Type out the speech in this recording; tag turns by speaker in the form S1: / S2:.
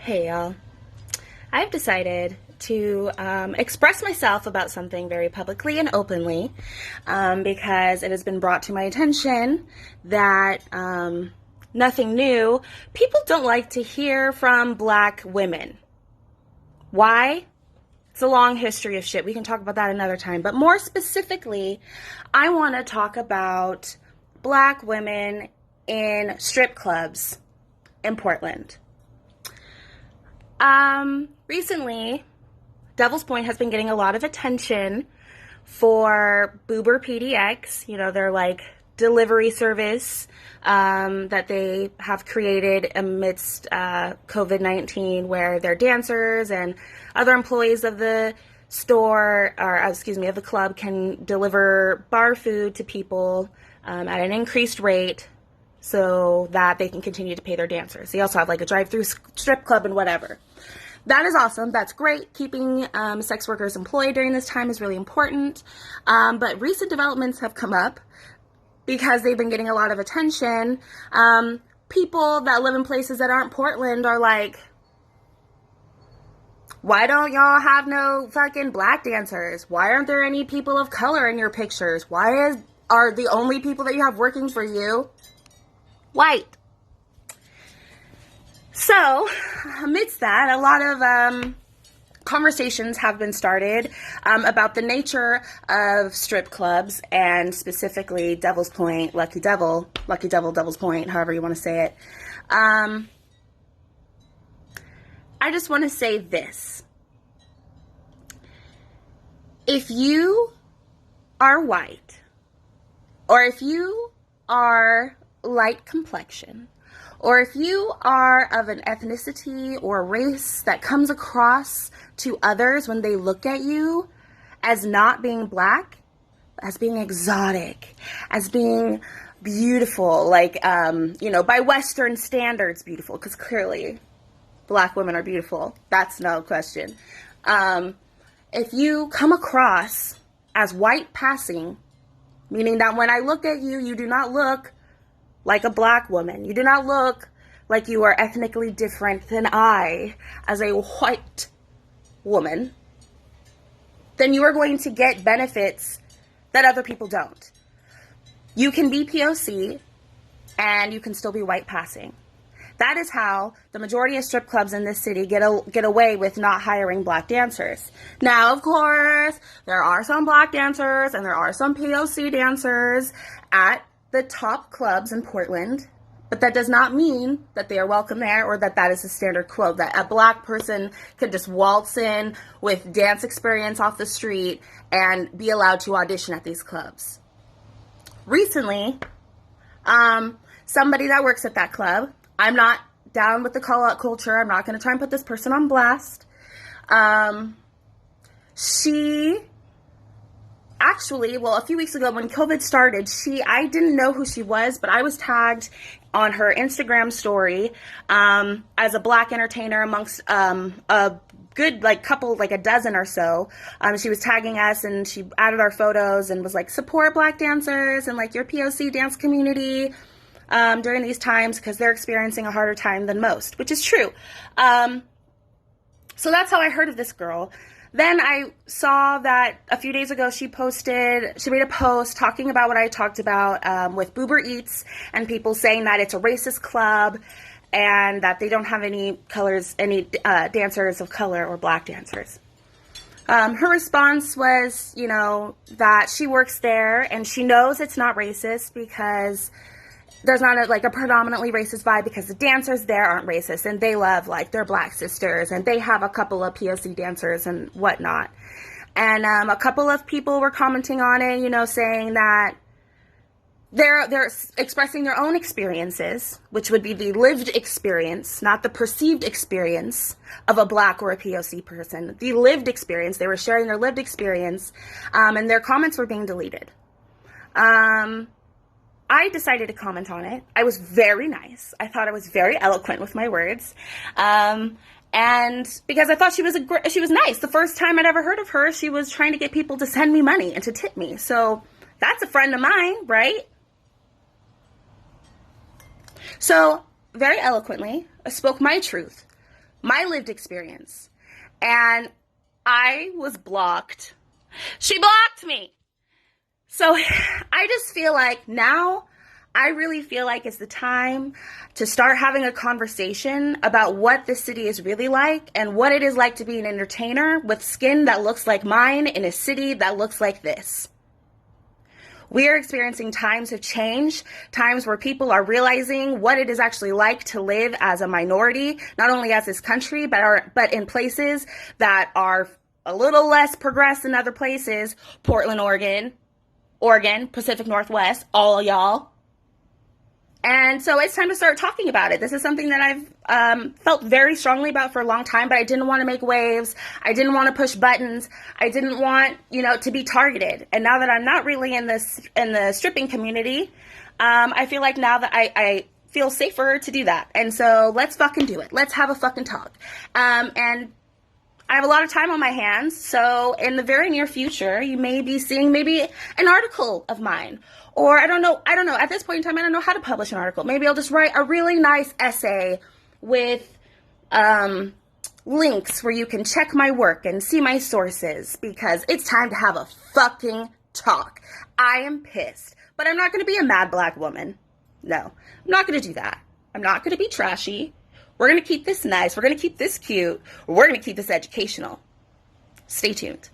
S1: Hey y'all. I've decided to express myself about something very publicly and openly because it has been brought to my attention that nothing new. People don't like to hear from black women. Why? It's a long history of shit. We can talk about that another time. But more specifically, I want to talk about black women in strip clubs in Portland. Recently, Devil's Point has been getting a lot of attention for BooberEats. You know, they're like delivery service that they have created amidst COVID-19, where their dancers and other employees of the store, or excuse me, of the club, can deliver bar food to people at an increased rate so that they can continue to pay their dancers. They also have like a drive-through strip club and whatever. That is awesome. That's great. Keeping sex workers employed during this time is really important. But recent developments have come up because they've been getting a lot of attention. People that live in places that aren't Portland are like, why don't y'all have no fucking black dancers? Why aren't there any people of color in your pictures? Why are the only people that you have working for you white? So, amidst that, a lot of conversations have been started about the nature of strip clubs, and specifically Devil's Point, Lucky Devil, Devil's Point, however you want to say it. I just want to say this. If you are white, or if you are light complexion, or if you are of an ethnicity or race that comes across to others when they look at you as not being black, as being exotic, as being beautiful, like, by Western standards beautiful, because clearly black women are beautiful. That's no question. If you come across as white passing, meaning that when I look at you, you do not look like a black woman, you do not look like you are ethnically different than I as a white woman, then you are going to get benefits that other people don't. You can be POC and you can still be white passing. That is how the majority of strip clubs in this city get away with not hiring black dancers. Now, of course, there are some black dancers and there are some POC dancers at the top clubs in Portland, but that does not mean that they are welcome there, or that is the standard quote, that a black person could just waltz in with dance experience off the street and be allowed to audition at these clubs. Recently, somebody that works at that club, I'm not down with the call-out culture, I'm not going to try and put this person on blast, Actually, a few weeks ago when COVID started, I didn't know who she was, but I was tagged on her Instagram story as a black entertainer amongst a good couple, a dozen or so. She was tagging us and she added our photos and was like, support black dancers and your POC dance community during these times because they're experiencing a harder time than most, which is true. So that's how I heard of this girl. Then I saw that a few days ago she made a post talking about what I talked about with BooberEats and people saying that it's a racist club and that they don't have any dancers of color or black dancers. Her response was, that she works there and she knows it's not racist because there's not a predominantly racist vibe because the dancers there aren't racist and they love their black sisters and they have a couple of POC dancers and whatnot. And a couple of people were commenting on it, saying that they're expressing their own experiences, which would be the lived experience, not the perceived experience of a black or a POC person. The lived experience, they were sharing their lived experience, and their comments were being deleted. I decided to comment on it. I was very nice. I thought I was very eloquent with my words. And because I thought she was nice. The first time I'd ever heard of her, she was trying to get people to send me money and to tip me. So that's a friend of mine, right? So very eloquently, I spoke my truth my lived experience. And I was blocked. She blocked me. So I just feel like now, I really feel like it's the time to start having a conversation about what this city is really like and what it is like to be an entertainer with skin that looks like mine in a city that looks like this. We are experiencing times of change, times where people are realizing what it is actually like to live as a minority, not only as this country, but in places that are a little less progressed than other places. Portland, Oregon, Pacific Northwest, all y'all. And so it's time to start talking about it. This is something that I've felt very strongly about for a long time, but I didn't want to make waves. I didn't want to push buttons. I didn't want, to be targeted. And now that I'm not really in the stripping community, I feel like now that I feel safer to do that. And so let's fucking do it. Let's have a fucking talk. And I have a lot of time on my hands, so in the very near future, you may be seeing maybe an article of mine. Or I don't know. At this point in time, I don't know how to publish an article. Maybe I'll just write a really nice essay with links where you can check my work and see my sources, because it's time to have a fucking talk. I am pissed, but I'm not going to be a mad black woman. No, I'm not going to do that. I'm not going to be trashy. We're going to keep this nice. We're going to keep this cute. We're going to keep this educational. Stay tuned.